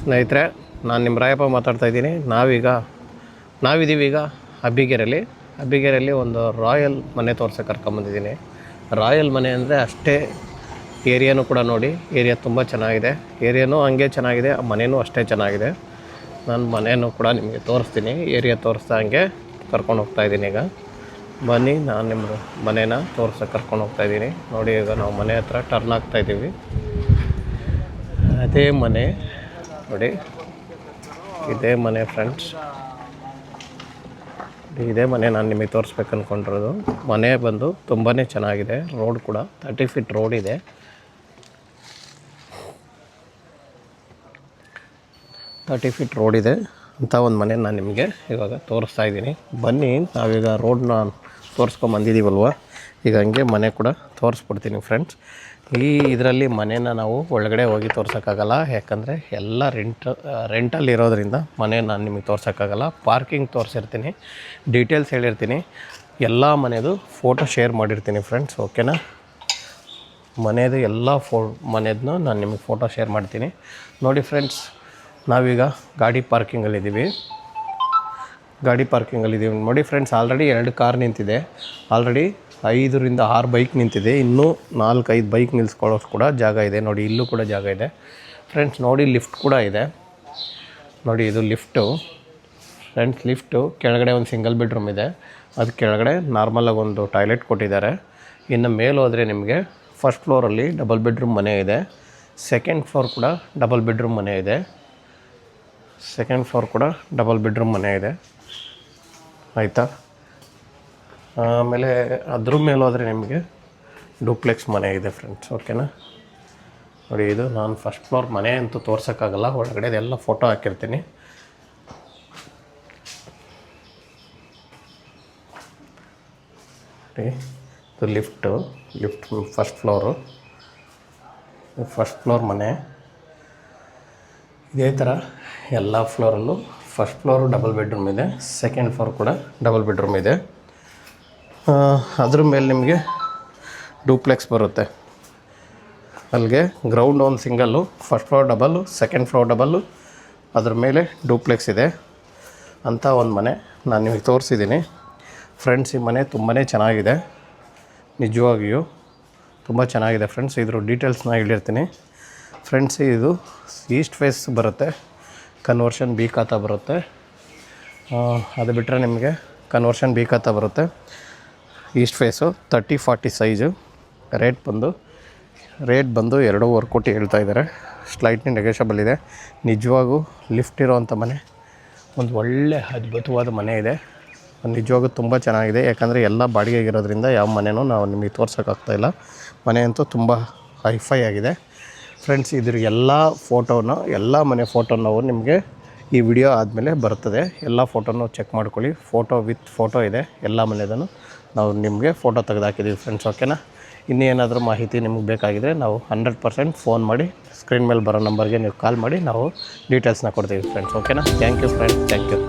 ಸ್ನೇಹಿತರೆ, ನಾನು ನಿಮ್ಮ ರಾಯಪ್ಪ ಮಾತಾಡ್ತಾಯಿದ್ದೀನಿ. ನಾವಿದ್ದೀವಿ ಈಗ ಅಬ್ಬಿಗೆರೆಯಲ್ಲಿ ಒಂದು ರಾಯಲ್ ಮನೆ ತೋರ್ಸೋಕೆ ಕರ್ಕೊಂಬಂದಿದ್ದೀನಿ. ರಾಯಲ್ ಮನೆ ಅಂದರೆ ಅಷ್ಟೇ ಏರಿಯಾನೂ ಕೂಡ ನೋಡಿ, ಏರಿಯಾ ತುಂಬ ಚೆನ್ನಾಗಿದೆ. ಏರಿಯಾನೂ ಹಂಗೆ ಚೆನ್ನಾಗಿದೆ, ಆ ಮನೆಯೂ ಅಷ್ಟೇ ಚೆನ್ನಾಗಿದೆ. ನಾನು ಮನೆಯೂ ಕೂಡ ನಿಮಗೆ ತೋರಿಸ್ತೀನಿ. ಏರಿಯಾ ತೋರಿಸ್ತಾ ಹಂಗೆ ಕರ್ಕೊಂಡು ಹೋಗ್ತಾಯಿದ್ದೀನಿ. ಈಗ ಬನ್ನಿ, ನಾನು ನಿಮ್ಮದು ಮನೇನ ತೋರ್ಸೋಕೆ ಕರ್ಕೊಂಡು ಹೋಗ್ತಾಯಿದ್ದೀನಿ. ನೋಡಿ, ಈಗ ನಾವು ಮನೆ ಹತ್ರ ಟರ್ನ್ ಆಗ್ತಾಯಿದ್ದೀವಿ. ಅದೇ ಮನೆ ನೋಡಿ, ಇದೇ ಮನೆ ಫ್ರೆಂಡ್ಸ್. ಇದೇ ಮನೆ ನಾನು ನಿಮಗೆ ತೋರಿಸ್ಬೇಕು ಅಂದ್ಕೊಂಡಿರೋದು. ಮನೆ ಬಂದು ತುಂಬಾ ಚೆನ್ನಾಗಿದೆ. ರೋಡ್ ಕೂಡ 30 ಫೀಟ್ ರೋಡ್ ಇದೆ. ಅಂಥ ಒಂದು ಮನೆ ನಾನು ನಿಮಗೆ ಇವಾಗ ತೋರಿಸ್ತಾ ಇದ್ದೀನಿ. ಬನ್ನಿ, ನಾವೀಗ ರೋಡ್ನ ತೋರಿಸ್ಕೊಂಬಂದಿದ್ದೀವಲ್ವ, ಈಗ ಹಂಗೆ ಮನೆ ಕೂಡ ತೋರಿಸ್ಬಿಡ್ತೀನಿ ಫ್ರೆಂಡ್ಸ್. ಇದರಲ್ಲಿ ಮನೇನ ನಾವು ಒಳಗಡೆ ಹೋಗಿ ತೋರ್ಸೋಕ್ಕಾಗಲ್ಲ, ಯಾಕಂದರೆ ಎಲ್ಲ ರೆಂಟಲ್ಲಿ ಇರೋದ್ರಿಂದ ಮನೆ ನಾನು ನಿಮಗೆ ತೋರ್ಸೋಕ್ಕಾಗಲ್ಲ. ಪಾರ್ಕಿಂಗ್ ತೋರಿಸಿರ್ತೀನಿ, ಡೀಟೇಲ್ಸ್ ಹೇಳಿರ್ತೀನಿ, ಎಲ್ಲ ಮನೆಯದು ಫೋಟೋ ಶೇರ್ ಮಾಡಿರ್ತೀನಿ ಫ್ರೆಂಡ್ಸ್. ಓಕೆನಾ? ಮನೆಯದು ಎಲ್ಲ ಮನೆಯದನ್ನು ನಾನು ನಿಮಗೆ ಫೋಟೋ ಶೇರ್ ಮಾಡ್ತೀನಿ. ನೋಡಿ ಫ್ರೆಂಡ್ಸ್, ನಾವೀಗ ಗಾಡಿ ಪಾರ್ಕಿಂಗಲ್ಲಿದ್ದೀವಿ. ನೋಡಿ ಫ್ರೆಂಡ್ಸ್, ಆಲ್ರೆಡಿ 2 ಕಾರ್ ನಿಂತಿದೆ. ಆಲ್ರೆಡಿ 5 ರಿಂದ 6 ಬೈಕ್ ನಿಂತಿದೆ. ಇನ್ನೂ 4-5 ಬೈಕ್ ನಿಲ್ಲಿಸ್ಕೊಳ್ಳೋಕೆ ಕೂಡ ಜಾಗ ಇದೆ. ನೋಡಿ, ಇಲ್ಲೂ ಕೂಡ ಜಾಗ ಇದೆ ಫ್ರೆಂಡ್ಸ್. ನೋಡಿ, ಲಿಫ್ಟ್ ಕೂಡ ಇದೆ. ನೋಡಿ, ಇದು ಲಿಫ್ಟು ಫ್ರೆಂಡ್ಸ್. ಲಿಫ್ಟು ಕೆಳಗಡೆ ಒಂದು ಸಿಂಗಲ್ ಬೆಡ್ರೂಮ್ ಇದೆ. ಅದು ಕೆಳಗಡೆ ನಾರ್ಮಲಾಗಿ ಒಂದು ಟಾಯ್ಲೆಟ್ ಕೊಟ್ಟಿದ್ದಾರೆ. ಇನ್ನು ಮೇಲೆ ಹೋದರೆ ನಿಮಗೆ ಫಸ್ಟ್ ಫ್ಲೋರಲ್ಲಿ ಡಬಲ್ ಬೆಡ್ರೂಮ್ ಮನೆ ಇದೆ. ಸೆಕೆಂಡ್ ಫ್ಲೋರ್ ಕೂಡ ಡಬಲ್ ಬೆಡ್ರೂಮ್ ಮನೆ ಇದೆ. ಆಯಿತಾ? ಆಮೇಲೆ ಅದ್ರ ಮೇಲೆ ಹೋದರೆ ನಿಮಗೆ ಡೂಪ್ಲೆಕ್ಸ್ ಮನೆ ಇದೆ ಫ್ರೆಂಡ್ಸ್. ಓಕೆನಾ? ನೋಡಿ, ಇದು ನಾನು ಫಸ್ಟ್ ಫ್ಲೋರ್ ಮನೆ ಅಂತೂ ತೋರ್ಸೋಕ್ಕಾಗಲ್ಲ, ಒಳಗಡೆದೆಲ್ಲ ಫೋಟೋ ಹಾಕಿರ್ತೀನಿ. ಇದು ಲಿಫ್ಟ್ ಫಸ್ಟ್ ಫ್ಲೋರ್ ಮನೆ. ಇದೇ ಥರ ಎಲ್ಲ ಫ್ಲೋರಲ್ಲೂ ಫಸ್ಟ್ ಫ್ಲೋರು ಡಬಲ್ ಬೆಡ್ರೂಮ್ ಇದೆ, ಸೆಕೆಂಡ್ ಫ್ಲೋರ್ ಕೂಡ ಡಬಲ್ ಬೆಡ್ರೂಮ್ ಇದೆ. ಅದ್ರ ಮೇಲೆ ನಿಮಗೆ ಡೂಪ್ಲೆಕ್ಸ್ ಬರುತ್ತೆ. ಅಲ್ಲಿಗೆ ಗ್ರೌಂಡ್ ಒಂದು single, first floor double, second floor double, ಅದ್ರ ಮೇಲೆ ಡೂಪ್ಲೆಕ್ಸ್ ಇದೆ ಅಂಥ ಒಂದು ಮನೆ ನಾನು ನಿಮಗೆ ತೋರಿಸಿದ್ದೀನಿ ಫ್ರೆಂಡ್ಸ್. ಈ ಮನೆ ತುಂಬಾ ಚೆನ್ನಾಗಿದೆ, ನಿಜವಾಗಿಯೂ ತುಂಬ ಚೆನ್ನಾಗಿದೆ ಫ್ರೆಂಡ್ಸ್. ಇದ್ರ ಡೀಟೇಲ್ಸ್ನ ಹೇಳಿರ್ತೀನಿ ಫ್ರೆಂಡ್ಸ್. ಇದು ಈಸ್ಟ್ ಫೇಸ್ ಬರುತ್ತೆ, ಕನ್ವರ್ಷನ್ ಬಿ ಖಾತಾ ಬರುತ್ತೆ. ಅದು ಬಿಟ್ಟರೆ ನಿಮಗೆ ಕನ್ವರ್ಷನ್ ಬಿ ಖಾತಾ ಬರುತ್ತೆ. East face 30-40 size. ರೇಟ್ ಬಂದು 2.25 ಕೋಟಿ ಹೇಳ್ತಾ ಇದ್ದಾರೆ. ಸ್ಲೈಟ್ಲಿ ನೆಗೋಷಿಯಬಲ್ ಇದೆ. ನಿಜವಾಗೂ ಲಿಫ್ಟ್ ಇರೋವಂಥ ಮನೆ, ಒಂದು ಒಳ್ಳೆ ಅದ್ಭುತವಾದ ಮನೆ ಇದೆ. ನಿಜವಾಗೂ ತುಂಬ ಚೆನ್ನಾಗಿದೆ. ಯಾಕಂದರೆ ಎಲ್ಲ ಬಾಡಿಗೆಗಿರೋದ್ರಿಂದ ಯಾವ ಮನೆಯೂ ನಾವು ನಿಮಗೆ ತೋರ್ಸೋಕ್ಕಾಗ್ತಾಯಿಲ್ಲ. ಮನೆ ಅಂತೂ ತುಂಬ ಹೈಫೈ ಆಗಿದೆ ಫ್ರೆಂಡ್ಸ್. ಇದ್ರ ಎಲ್ಲ ಮನೆ ಫೋಟೋನ ನಾವು ನಿಮಗೆ ಈ ವಿಡಿಯೋ ಆದಮೇಲೆ ಬರ್ತದೆ. ಎಲ್ಲ ಫೋಟೋನು ಚೆಕ್ ಮಾಡ್ಕೊಳ್ಳಿ. ಫೋಟೋ ಇದೆ ಎಲ್ಲ ಮನೆಯದನ್ನು ನಾವು ನಿಮಗೆ ಫೋಟೋ ತೆಗೆದು ಹಾಕಿದ್ದೀವಿ ಫ್ರೆಂಡ್ಸ್. ಓಕೆನಾ? ಇನ್ನೇನಾದರೂ ಮಾಹಿತಿ ನಿಮಗೆ ಬೇಕಾಗಿದ್ದರೆ ನಾವು 100% ಫೋನ್ ಮಾಡಿ, ಸ್ಕ್ರೀನ್ ಮೇಲೆ ಬರೋ ನಂಬರ್ಗೆ ನೀವು ಕಾಲ್ ಮಾಡಿ ನಾವು ಡೀಟೇಲ್ಸ್ನ ಕೊಡ್ತೀವಿ ಫ್ರೆಂಡ್ಸ್. ಓಕೆನಾ? Thank you friends, thank you.